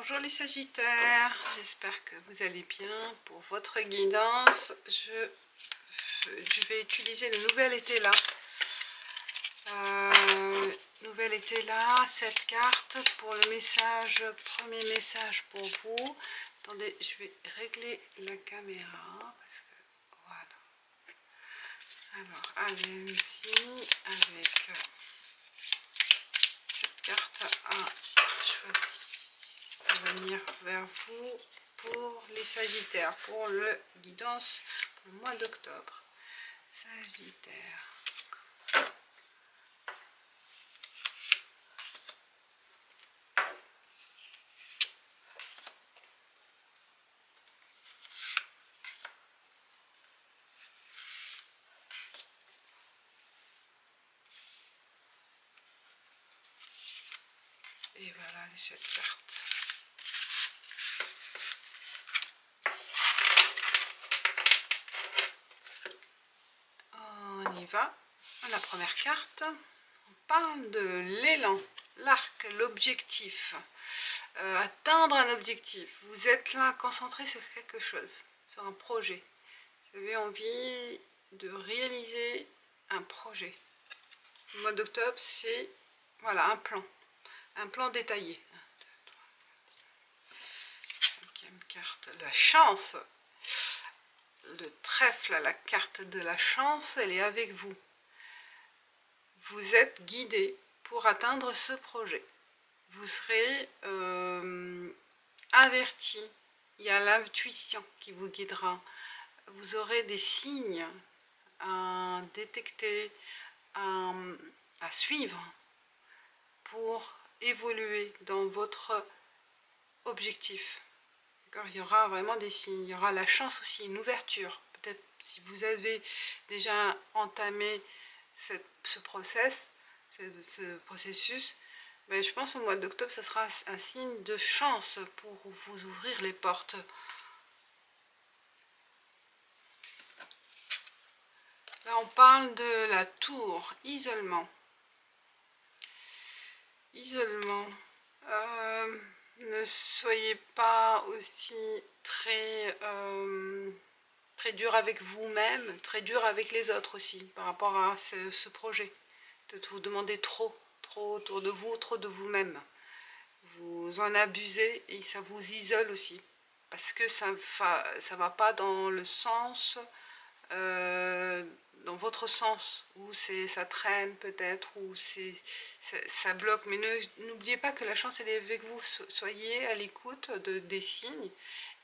Bonjour les Sagittaires, j'espère que vous allez bien. Pour votre guidance, je vais utiliser le nouvel été là. Nouvel été là, cette carte pour le message, premier message pour vous. Attendez, je vais régler la caméra parce que voilà. Alors, allez-y avec cette carte choisi à venir vers vous pour les Sagittaires, pour le guidance pour le mois d'octobre. Sagittaire. Et voilà les 7 cartes. On y va. La première carte, on parle de l'élan, l'arc, l'objectif. Atteindre un objectif. Vous êtes là concentré sur quelque chose, sur un projet. Vous avez envie de réaliser un projet. Le mois d'octobre, c'est voilà, un plan détaillé. Cinquième carte, la chance. Le trèfle, la carte de la chance, elle est avec vous. Vous êtes guidé pour atteindre ce projet. Vous serez averti. Il y a l'intuition qui vous guidera. Vous aurez des signes à détecter, à suivre pour évoluer dans votre objectif. Il y aura vraiment des signes. Il y aura la chance aussi, une ouverture. Peut-être si vous avez déjà entamé ce processus, mais je pense au mois d'octobre, ça sera un signe de chance pour vous ouvrir les portes. Là, on parle de la tour, isolement. Isolement. Ne soyez pas aussi très dur avec vous-même, très dur avec les autres aussi, par rapport à ce projet. Peut-être vous demandez trop autour de vous, trop de vous-même. Vous en abusez et ça vous isole aussi. Parce que ça va pas dans le sens, dans votre sens, où ça traîne peut-être, ou ça bloque. Mais n'oubliez pas que la chance elle est avec vous. Soyez à l'écoute des signes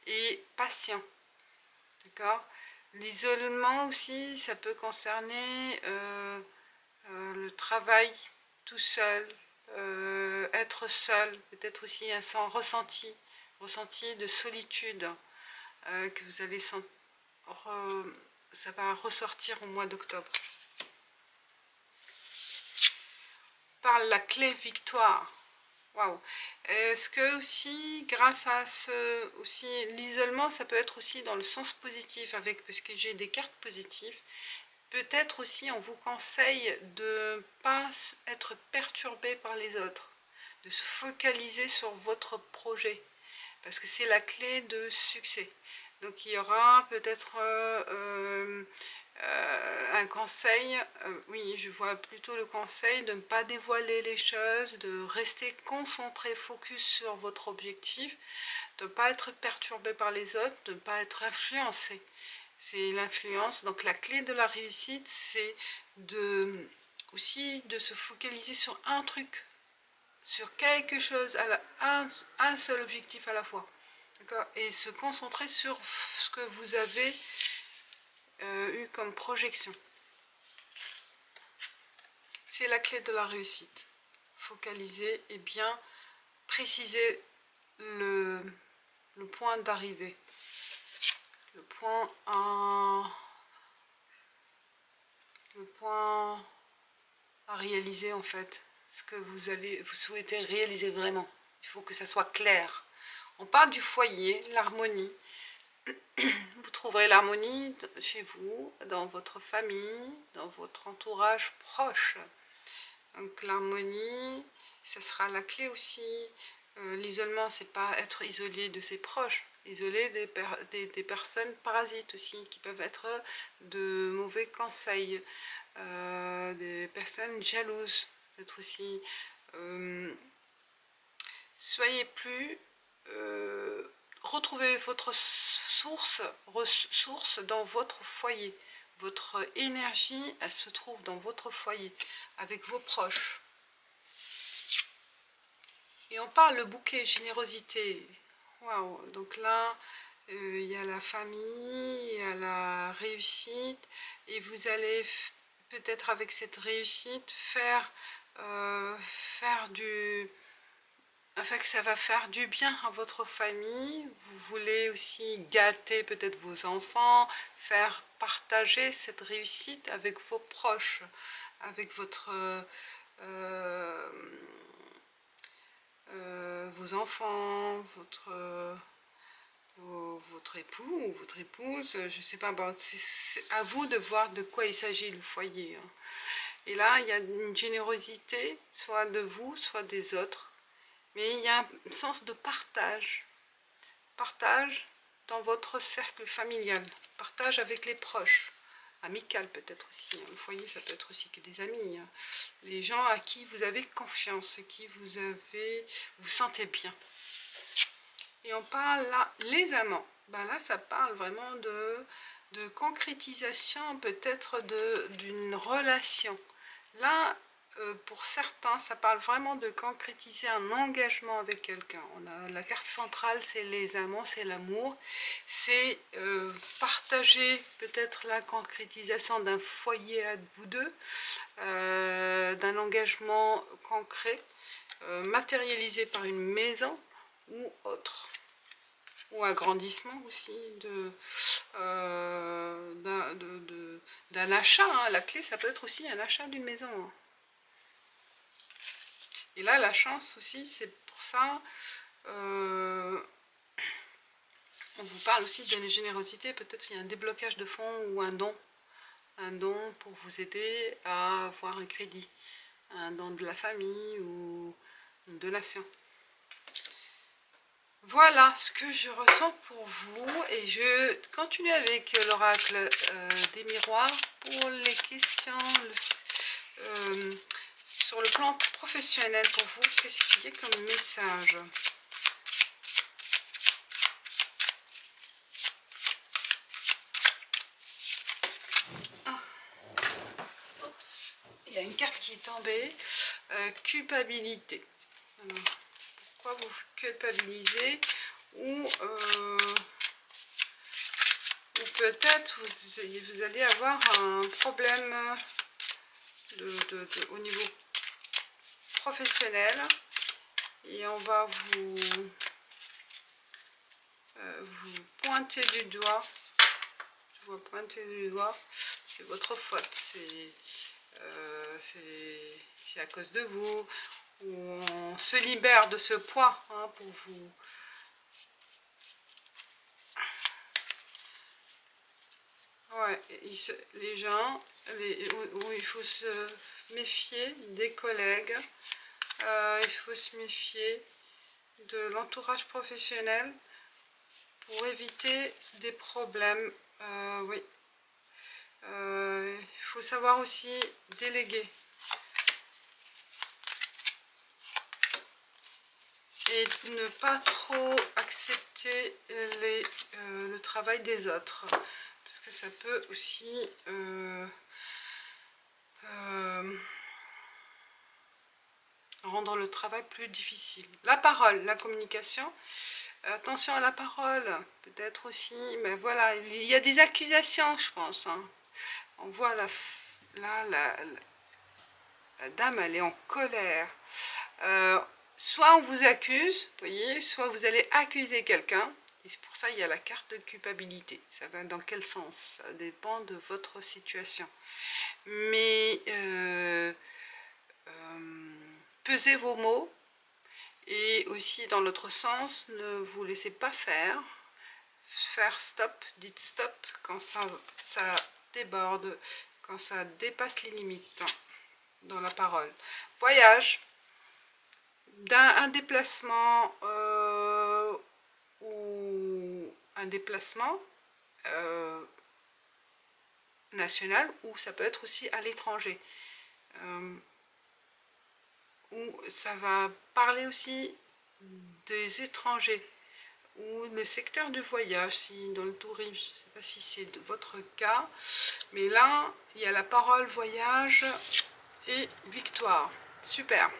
et patient. D'accord? L'isolement aussi, ça peut concerner le travail tout seul, être seul, peut-être aussi un ressenti de solitude que vous allez sentir, ça va ressortir au mois d'octobre. Par la clé victoire. Waouh. Est-ce que aussi, grâce à l'isolement, ça peut être aussi dans le sens positif, parce que j'ai des cartes positives. Peut-être aussi, on vous conseille de ne pas être perturbé par les autres, de se focaliser sur votre projet, parce que c'est la clé de succès. Donc il y aura peut-être un conseil, oui, je vois plutôt le conseil de ne pas dévoiler les choses, de rester concentré, focus sur votre objectif, de ne pas être perturbé par les autres, de ne pas être influencé. C'est l'influence. Donc la clé de la réussite, c'est aussi de se focaliser sur un truc, sur quelque chose, un seul objectif à la fois. Et se concentrer sur ce que vous avez eu comme projection. C'est la clé de la réussite. Focaliser et bien préciser le point d'arrivée. Le point à réaliser en fait. Ce que vous souhaitez réaliser vraiment. Il faut que ça soit clair. On parle du foyer, l'harmonie. Vous trouverez l'harmonie chez vous, dans votre famille, dans votre entourage proche. Donc l'harmonie, ça sera la clé aussi L'isolement, c'est pas être isolé de ses proches, isolé des personnes parasites aussi, qui peuvent être de mauvais conseils, des personnes jalouses, peut-être aussi. Soyez plus... retrouvez votre ressource dans votre foyer. Votre énergie, elle se trouve dans votre foyer, avec vos proches. Et on parle le bouquet, générosité. Waouh! Donc là, il y a la famille, il y a la réussite. Et vous allez peut-être avec cette réussite faire du... Afin que ça va faire du bien à votre famille. Vous voulez aussi gâter peut-être vos enfants, faire partager cette réussite avec vos proches, avec votre... vos enfants, votre époux ou votre épouse, je ne sais pas, c'est à vous de voir de quoi il s'agit le foyer. Hein. Et là, il y a une générosité, soit de vous, soit des autres, mais il y a un sens de partage. Partage dans votre cercle familial, partage avec les proches, amical peut-être aussi. Hein. Le foyer, ça peut être aussi que des amis. Hein. Les gens à qui vous avez confiance et qui vous sentez bien. Et on parle là, les amants. Ben là, ça parle vraiment de concrétisation peut-être d'une relation. Là, pour certains, ça parle vraiment de concrétiser un engagement avec quelqu'un. La carte centrale, c'est les amants, c'est l'amour. C'est partager peut-être la concrétisation d'un foyer à vous deux, d'un engagement concret, matérialisé par une maison ou autre. Ou agrandissement aussi d'un achat. Hein. La clé, ça peut être aussi un achat d'une maison. Hein. Et là, la chance aussi, c'est pour ça, on vous parle aussi de générosité, peut-être il y a un déblocage de fonds ou un don pour vous aider à avoir un crédit, un don de la famille ou une donation. Voilà ce que je ressens pour vous et je continue avec l'oracle des miroirs pour les questions sur le plan professionnel pour vous. Qu'est-ce qu'il y a comme message? Ah. Oups. Il y a une carte qui est tombée. Culpabilité. Alors, pourquoi vous culpabilisez ou peut-être vous allez avoir un problème au niveau professionnel et on va vous pointer du doigt. Je vois pointer du doigt, c'est votre faute, c'est à cause de vous. On se libère de ce poids hein, pour vous. Ouais, les gens, où il faut se méfier des collègues, il faut se méfier de l'entourage professionnel pour éviter des problèmes. Oui, il faut savoir aussi déléguer. Et ne pas trop accepter le travail des autres. Parce que ça peut aussi rendre le travail plus difficile. La parole, la communication. Attention à la parole, peut-être aussi. Mais voilà, il y a des accusations, je pense. Hein. On voit là, la dame, elle est en colère. Soit on vous accuse, vous voyez, soit vous allez accuser quelqu'un. Et c'est pour ça qu'il y a la carte de culpabilité. Ça va dans quel sens? Ça dépend de votre situation. Mais pesez vos mots. Et aussi dans l'autre sens, ne vous laissez pas faire. Faire stop, dites stop quand ça déborde, quand ça dépasse les limites dans la parole. Voyage. d'un déplacement ou un déplacement national, ou ça peut être aussi à l'étranger. Où ça va parler aussi des étrangers, ou le secteur du voyage, si dans le tourisme, je ne sais pas si c'est de votre cas, mais là, il y a la parole voyage et victoire. Super.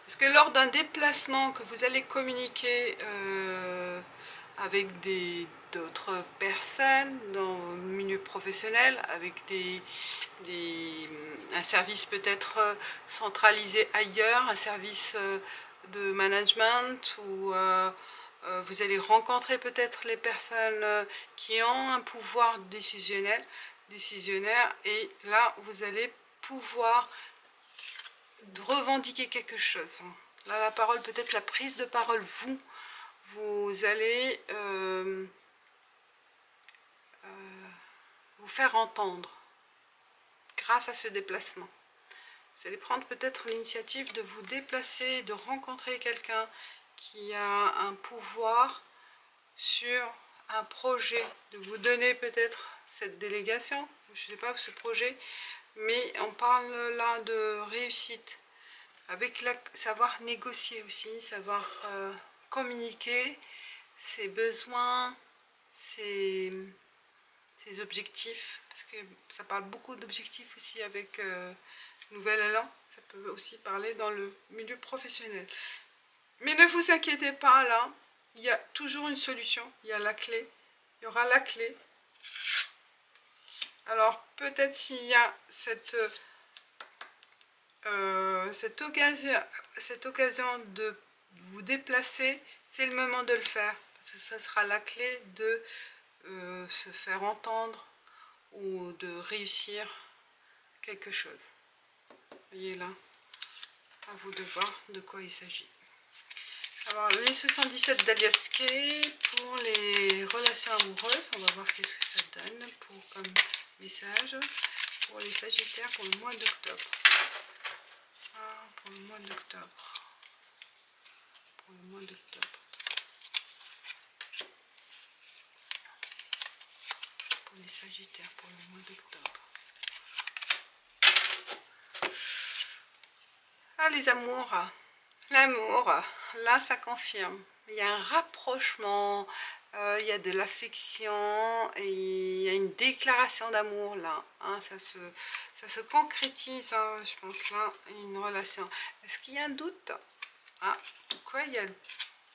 Est-ce que lors d'un déplacement que vous allez communiquer avec d'autres personnes dans le milieu professionnel, avec un service peut-être centralisé ailleurs, un service de management, ou vous allez rencontrer peut-être les personnes qui ont un pouvoir décisionnaire, et là vous allez pouvoir revendiquer quelque chose. Là, la parole, peut-être la prise de parole, vous allez vous faire entendre grâce à ce déplacement. Vous allez prendre peut-être l'initiative de vous déplacer, de rencontrer quelqu'un qui a un pouvoir sur un projet, de vous donner peut-être cette délégation, je ne sais pas, ce projet, mais on parle là de réussite, avec savoir négocier aussi, savoir communiquer ses besoins, ses objectifs, parce que ça parle beaucoup d'objectifs aussi avec Nouvel Élan, ça peut aussi parler dans le milieu professionnel. Mais ne vous inquiétez pas, là, il y a toujours une solution, il y a la clé, il y aura la clé. Alors peut-être s'il y a cette occasion de vous déplacer, c'est le moment de le faire, parce que ça sera la clé de se faire entendre ou de réussir quelque chose. Voyez là, à vous de voir de quoi il s'agit. Alors les 77 d'Alias Kay pour les relations amoureuses, on va voir qu'est-ce que ça donne comme message pour les Sagittaires pour le mois d'octobre. Pour le mois d'octobre. Pour le mois d'octobre. Pour les Sagittaires pour le mois d'octobre. Ah, les amours. L'amour, là ça confirme. Il y a un rapprochement, il y a de l'affection, et il y a une déclaration d'amour là. Hein, ça se concrétise, hein, je pense là, une relation. Est-ce qu'il y a un doute? Pourquoi il y a le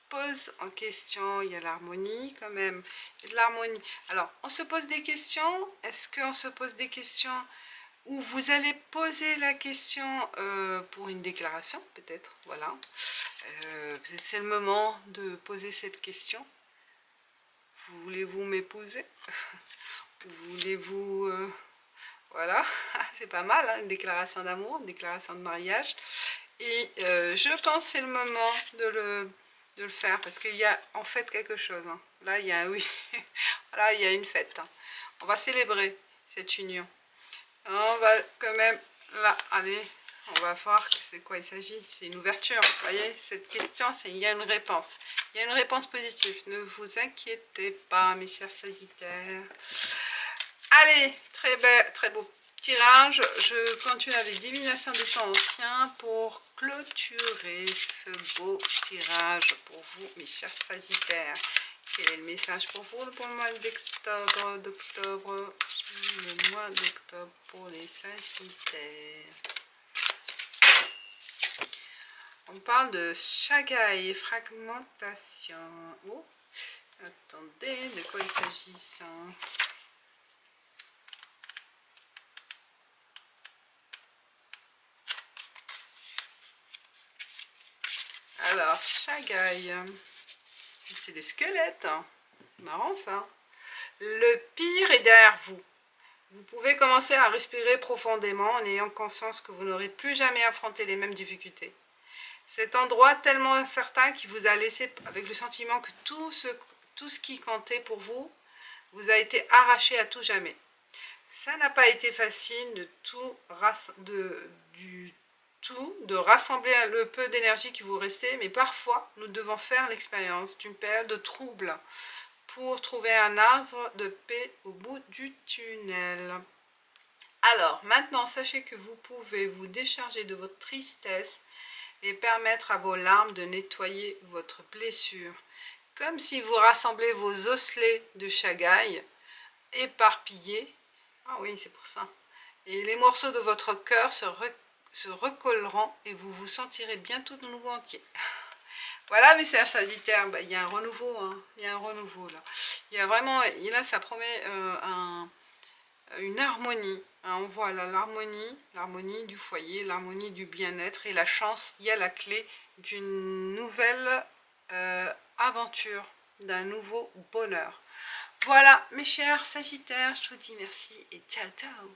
pose en question? Il y a l'harmonie quand même. Il y a de l'harmonie. Alors, on se pose des questions. Est-ce qu'on se pose des questions où vous allez poser la question pour une déclaration, peut-être, voilà. C'est le moment de poser cette question. Voulez-vous m'épouser? Voulez-vous... voilà, c'est pas mal, hein, une déclaration d'amour, une déclaration de mariage. Et je pense que c'est le moment de le faire, parce qu'il y a en fait quelque chose. Hein. Là, il y a un oui. Là, il y a une fête. Hein. On va célébrer cette union. On va quand même, là, allez, on va voir c'est quoi il s'agit. C'est une ouverture, vous voyez, cette question, il y a une réponse. Il y a une réponse positive. Ne vous inquiétez pas, mes chers Sagittaires. Allez, très beau tirage. Je continue avec divination des temps anciens pour clôturer ce beau tirage pour vous, mes chers Sagittaires. Quel est le message pour vous pour le mois d'octobre, le mois d'octobre pour les Sagittaires? On parle de chagaille et fragmentation. Oh, attendez, de quoi il s'agit ça? Alors, chagaille. C'est des squelettes. Hein. Marrant ça. Le pire est derrière vous. Vous pouvez commencer à respirer profondément en ayant conscience que vous n'aurez plus jamais affronté les mêmes difficultés. Cet endroit tellement incertain qui vous a laissé avec le sentiment que tout ce qui comptait pour vous vous a été arraché à tout jamais. Ça n'a pas été facile tout, de rassembler le peu d'énergie qui vous restait, mais parfois nous devons faire l'expérience d'une période de trouble pour trouver un arbre de paix au bout du tunnel. Alors, maintenant, sachez que vous pouvez vous décharger de votre tristesse et permettre à vos larmes de nettoyer votre blessure. Comme si vous rassemblez vos osselets de Chagai, éparpillés. Ah oui, c'est pour ça. Et les morceaux de votre cœur se recolleront et vous vous sentirez bientôt de nouveau entier. Voilà, mes chers Sagittaires, il y a un renouveau, hein. Il y a un renouveau là. Il y a vraiment, et là ça promet une harmonie. Hein. On voit là l'harmonie du foyer, l'harmonie du bien-être et la chance. Il y a la clé d'une nouvelle aventure, d'un nouveau bonheur. Voilà, mes chers Sagittaires, je vous dis merci et ciao ciao.